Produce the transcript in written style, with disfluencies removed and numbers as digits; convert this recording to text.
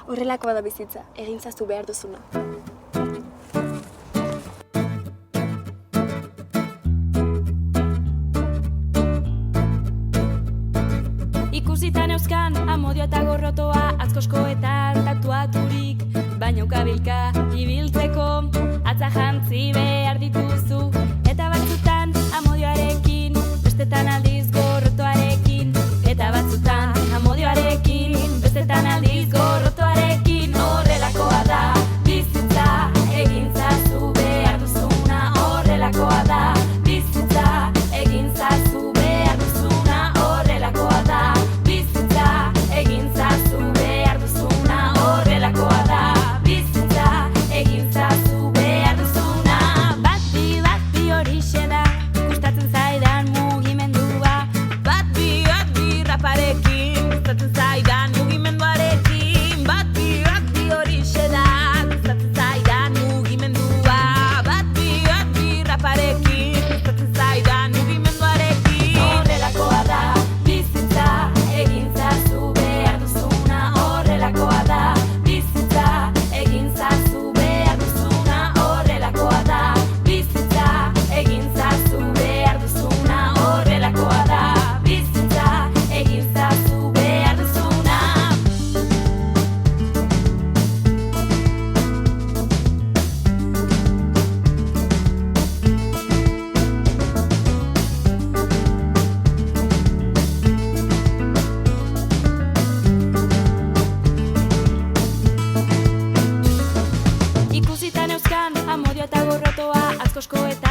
Horrelakoa da bizitza, egin zazu behar duzuna. Ikusitan euskan, amodio eta gorrotoa, atzkoskoetan tatuaturik, baina ukabilka ibiltzeko, atza jantzi behar dituzu, eta batzutan amodioarekin, bestetan aldiz gorrotoarekin, eta batzutan amodioarekin, bestetan aldiz gorrotoarekin, horrelakoa da bizitza, egin zazu behar duzuna, horrelakoa da bizitza, egin zazu behar duzuna, horrelakoa da bizitza, egin zazu behar duzuna, horrelakoa da bizitza, egin zazu behar duzuna. Bati horixe da, gustatzen zaidan mugimendua, bati raparekin, gustatzen zaidan mugimenduarekin, bati horixe da, gustatzen zaidan mugimendua, bati raparekin, gustatzen zaidan mugimenduarekin. Horrelakoa da bizitza, egin zazu behar duzuna, horrelakoa da bizitza, egin zazu behar duzuna, horrelakoa da bizitza, egin zazu behar duzuna, horrelakoa da bizitza, egin zazu behar duzuna. Ikusitan euskan, amodio eta gorrotoa, atzkoskoetan